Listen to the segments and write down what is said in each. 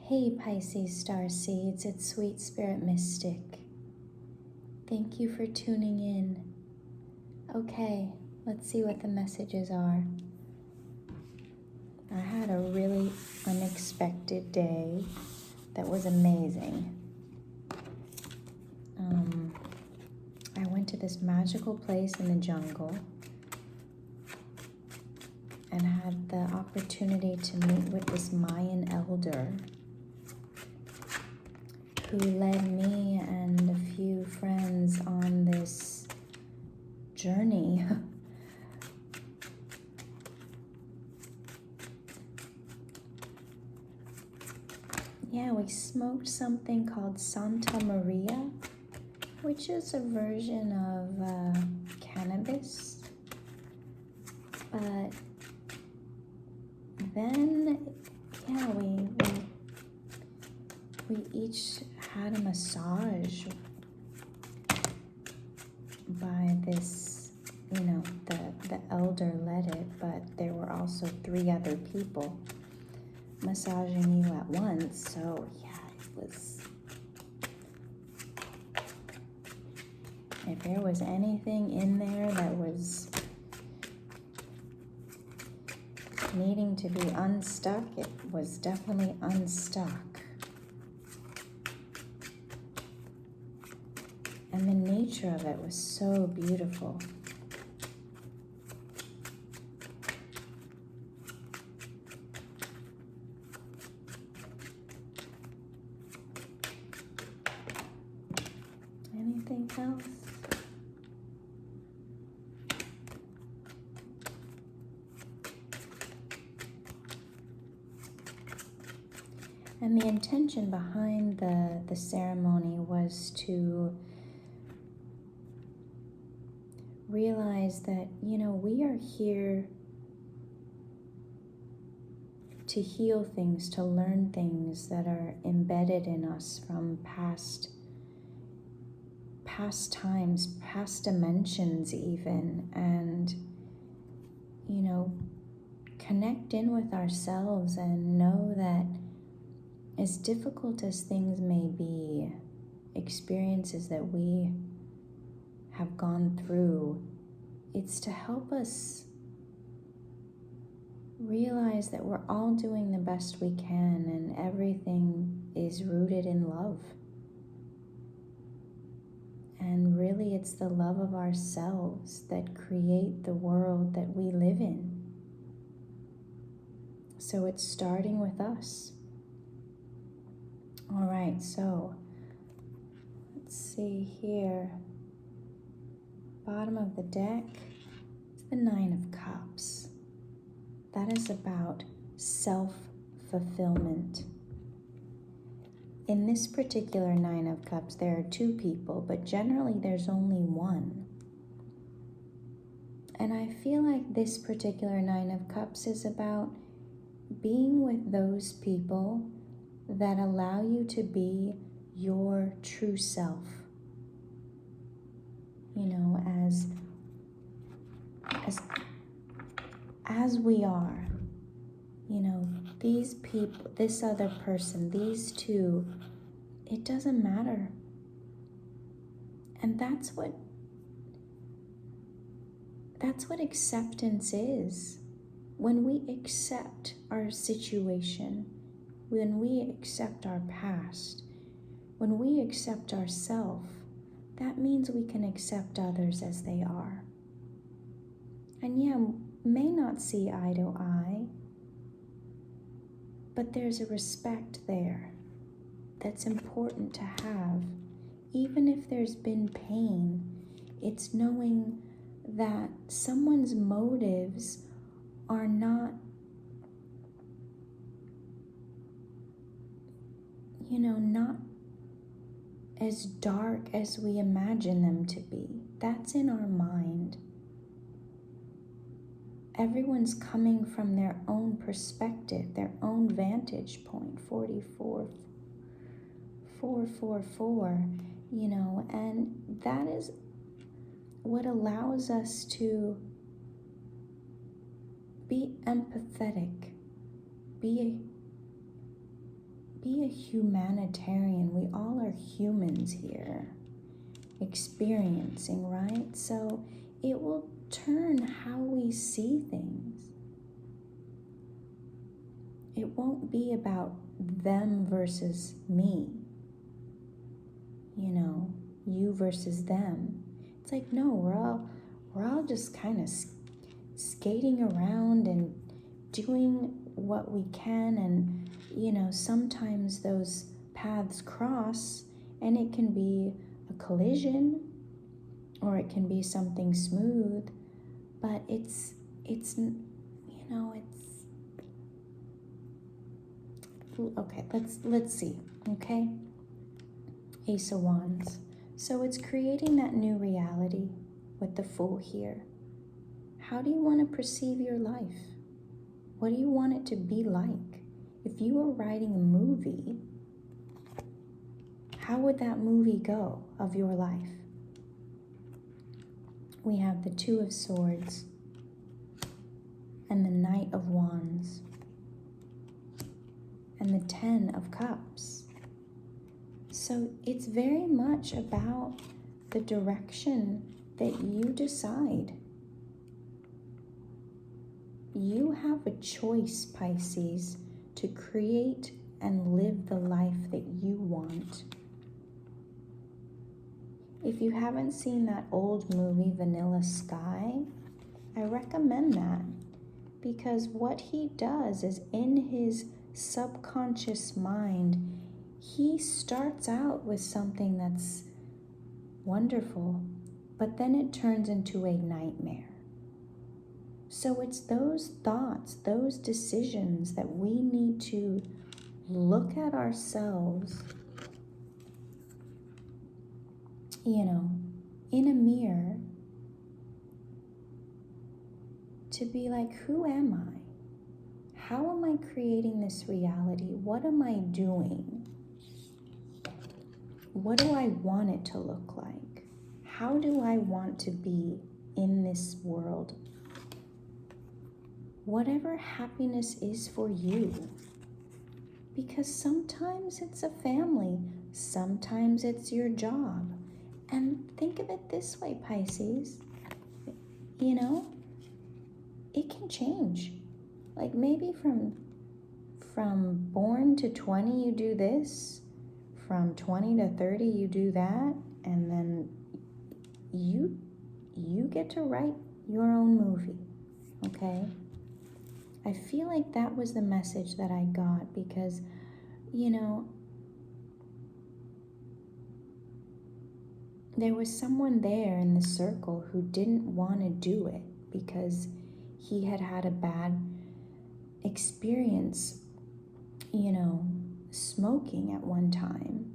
Hey Pisces star seeds, it's Sweet Spirit Mystic. Thank you for tuning in. Okay, let's see what the messages are. I had a really unexpected day that was amazing. I went to this magical place in the jungle and had the opportunity to meet with this Mayan elder who led me and a few friends on this journey. Yeah, we smoked something called Santa Maria, which is a version of cannabis. But then, yeah, we each had a massage by this, the elder led it, but there were also 3 other people massaging you at once. So yeah, it was, if there was anything in there that was needing to be unstuck, it was definitely unstuck. And the nature of it was so beautiful. Anything else? And the intention behind the ceremony was to realize that, we are here to heal things, to learn things that are embedded in us from past times, past dimensions even, and, connect in with ourselves and know that as difficult as things may be, experiences that we have gone through, it's to help us realize that we're all doing the best we can and everything is rooted in love. And really, it's the love of ourselves that create the world that we live in. So it's starting with us. All right, so let's see here. Bottom of the deck is the 9 of Cups. That is about self-fulfillment. In this particular 9 of Cups, there are 2 people, but generally there's only one. And I feel like this particular 9 of Cups is about being with those people that allow you to be your true self. As we are, these people, this other person, these 2, it doesn't matter. And that's what acceptance is. When we accept our situation, when we accept our past, when we accept ourselves, that means we can accept others as they are. And yeah, may not see eye to eye, but there's a respect there that's important to have. Even if there's been pain, it's knowing that someone's motives are not, not as dark as we imagine them to be. That's in our mind. Everyone's coming from their own perspective, their own vantage point. 444, and that is what allows us to be empathetic, be be a humanitarian. We all are humans here, experiencing, right? So it will turn how we see things. It won't be about them versus me, you versus them. It's like, no, we're all just kind of skating around and doing what we can, and sometimes those paths cross, and it can be a collision or it can be something smooth, but it's okay. Let's see. Okay, Ace of Wands. So it's creating that new reality with the Fool here. How do you want to perceive your life? What do you want it to be like? If you were writing a movie, how would that movie go of your life? We have the Two of Swords and the Knight of Wands and the Ten of Cups. So it's very much about the direction that you decide. You have a choice, Pisces, to create and live the life that you want. If you haven't seen that old movie, Vanilla Sky, I recommend that, because what he does is, in his subconscious mind, he starts out with something that's wonderful, but then it turns into a nightmare. So it's those thoughts, those decisions that we need to look at ourselves, in a mirror, to be like, who am I? How am I creating this reality? What am I doing? What do I want it to look like? How do I want to be in this world? Whatever happiness is for you. Because sometimes it's a family, sometimes it's your job. And think of it this way, Pisces, it can change. Like maybe from born to 20 you do this, from 20 to 30 you do that, and then you get to write your own movie, okay? I feel like that was the message that I got, because there was someone there in the circle who didn't want to do it because he had had a bad experience, smoking at one time.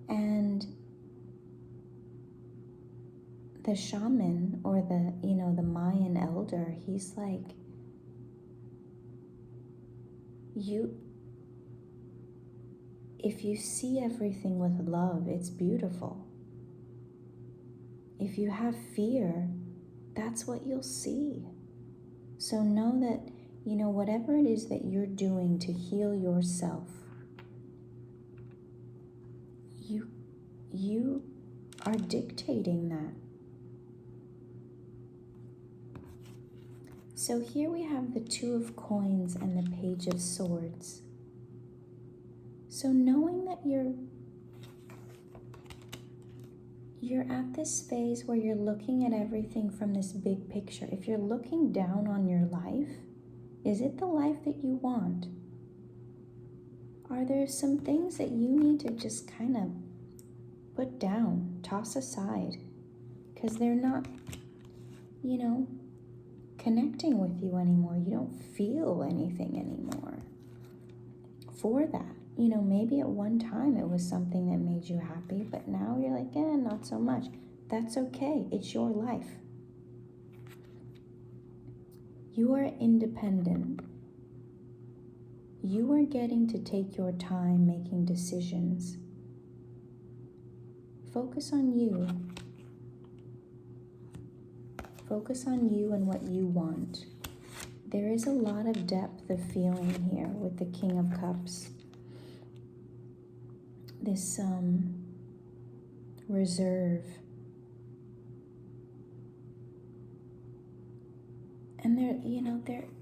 And the shaman, or the Mayan elder, he's like, if you see everything with love, it's beautiful. If you have fear, that's what you'll see. So know that, whatever it is that you're doing to heal yourself, you are dictating that. So here we have the Two of Coins and the Page of Swords. So knowing that you're at this phase where you're looking at everything from this big picture. If you're looking down on your life, is it the life that you want? Are there some things that you need to just kind of put down, toss aside, because they're not, connecting with you anymore? You don't feel anything anymore for that. Maybe at one time it was something that made you happy, but now you're like, not so much. That's okay. It's your life. You are independent. You are getting to take your time making decisions. Focus on you. Focus on you and what you want. There is a lot of depth of feeling here with the King of Cups. this reserve. And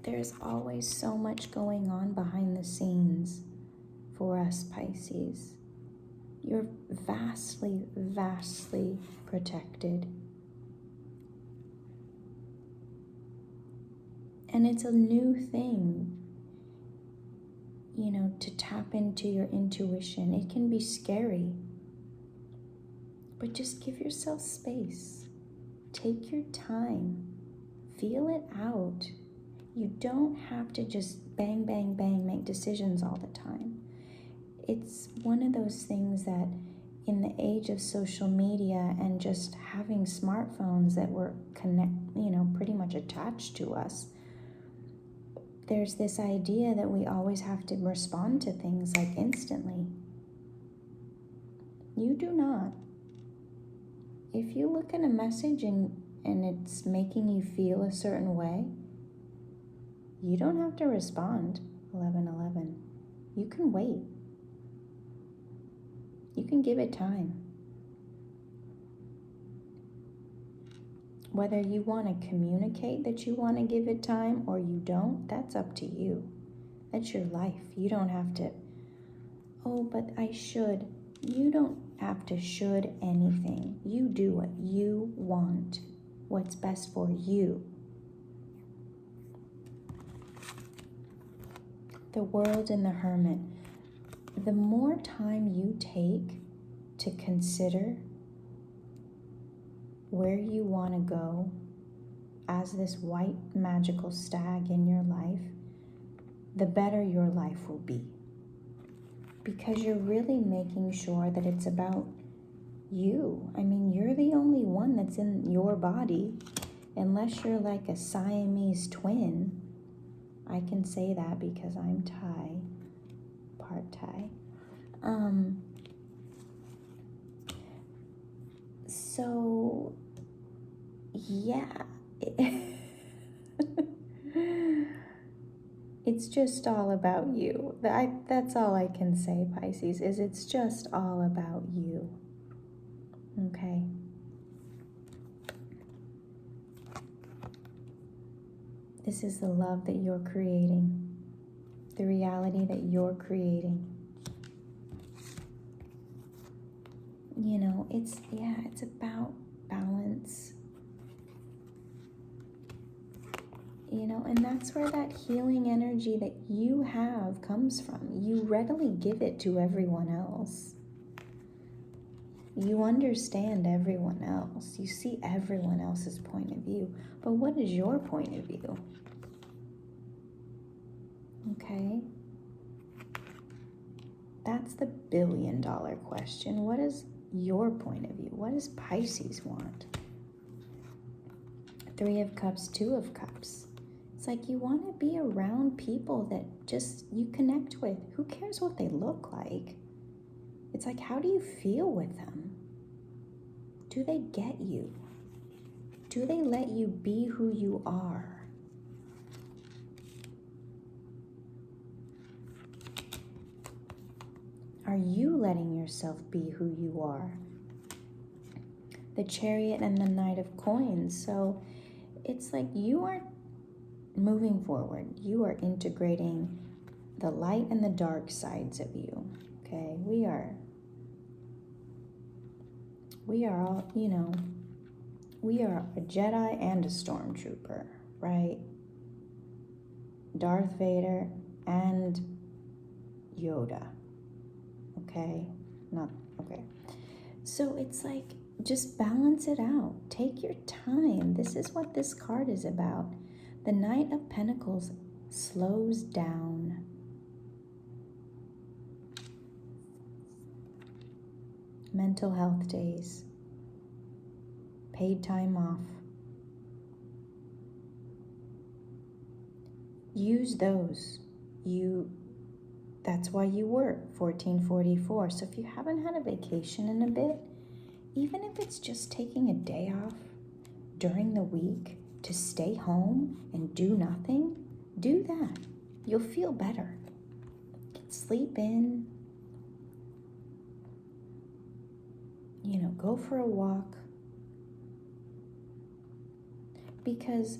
there's always so much going on behind the scenes for us Pisces. You're vastly, vastly protected. And it's a new thing, to tap into your intuition. It can be scary, but just give yourself space. Take your time. Feel it out. You don't have to just bang, bang, bang, make decisions all the time. It's one of those things that in the age of social media and just having smartphones that were pretty much attached to us, there's this idea that we always have to respond to things like instantly. You do not. If you look at a message and it's making you feel a certain way, you don't have to respond 11:11. You can wait. You can give it time. Whether you want to communicate that you want to give it time or you don't, that's up to you. That's your life. You don't have to, oh, but I should. You don't have to should anything. You do what you want, what's best for you. The World and the Hermit. The more time you take to consider where you want to go as this white magical stag in your life, the better your life will be. Because you're really making sure that it's about you. I mean, you're the only one that's in your body, unless you're like a Siamese twin. I can say that because I'm Thai, part Thai. So, yeah. It's just all about you. That's all I can say, Pisces, is it's just all about you. Okay? This is the love that you're creating, the reality that you're creating. It's about balance. And that's where that healing energy that you have comes from. You readily give it to everyone else. You understand everyone else. You see everyone else's point of view. But what is your point of view? Okay? That's the billion-dollar question. What is your point of view? What does Pisces want? 3 of Cups, 2 of Cups. It's like you want to be around people that just you connect with. Who cares what they look like? It's like, how do you feel with them? Do they get you? Do they let you be who you are? Are you letting yourself be who you are? The Chariot and the Knight of Coins. So it's like you are moving forward. You are integrating the light and the dark sides of you. Okay, we are all, we are a Jedi and a Stormtrooper, right? Darth Vader and Yoda. Okay? So it's like, just balance it out. Take your time. This is what this card is about. The Knight of Pentacles slows down. Mental health days. Paid time off. Use those. That's why you work 1444. So if you haven't had a vacation in a bit, even if it's just taking a day off during the week to stay home and do nothing, do that. You'll feel better. Get sleep in. go for a walk. Because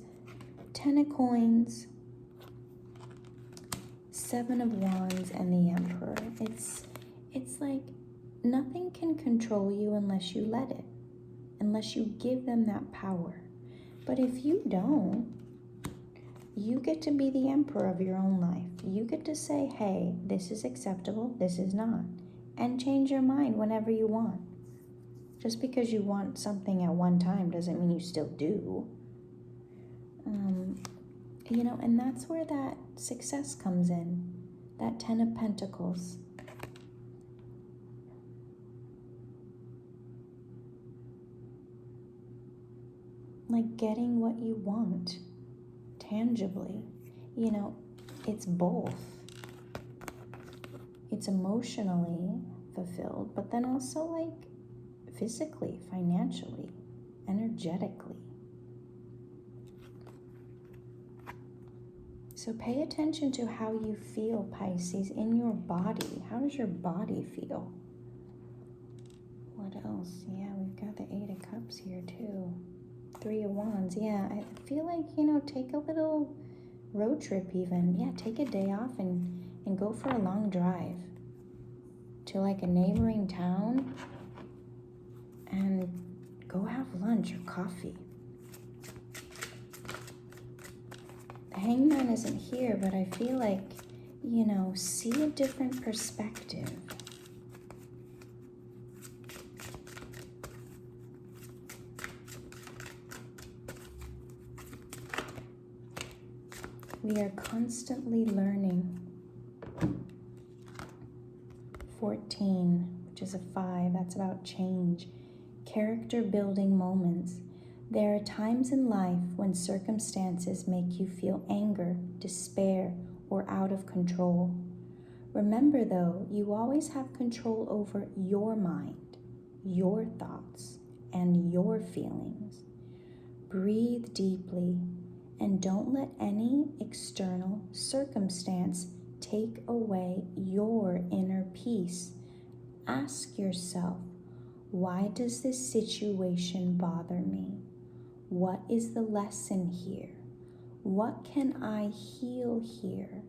10 of coins, 7 of wands, and the emperor, it's like nothing can control you unless you let it, unless you give them that power. But if you don't, you get to be the emperor of your own life. You get to say, hey, this is acceptable, this is not, and change your mind whenever you want. Just because you want something at one time doesn't mean you still do. And that's where that success comes in, that 10 of Pentacles. Like getting what you want tangibly. It's both. It's emotionally fulfilled, but then also like physically, financially, energetically. So pay attention to how you feel, Pisces, in your body. How does your body feel? What else? Yeah, we've got the 8 of Cups here too. 3 of Wands. Yeah, I feel like, take a little road trip even. Yeah, take a day off and go for a long drive to like a neighboring town and go have lunch or coffee. The Hangman isn't here, but I feel like, see a different perspective. We are constantly learning. 14, which is a 5, that's about change. Character building moments. There are times in life when circumstances make you feel anger, despair, or out of control. Remember though, you always have control over your mind, your thoughts, and your feelings. Breathe deeply and don't let any external circumstance take away your inner peace. Ask yourself, why does this situation bother me? What is the lesson here? What can I heal here?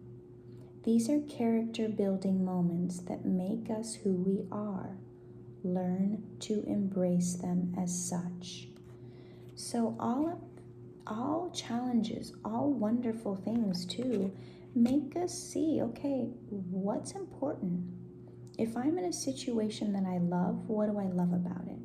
These are character building moments that make us who we are. Learn to embrace them as such. So all challenges, all wonderful things too, make us see, okay, what's important? If I'm in a situation that I love, what do I love about it?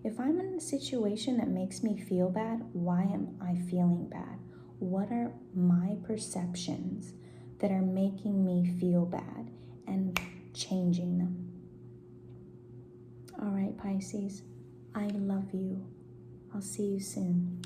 If I'm in a situation that makes me feel bad, why am I feeling bad? What are my perceptions that are making me feel bad, and changing them? All right, Pisces, I love you. I'll see you soon.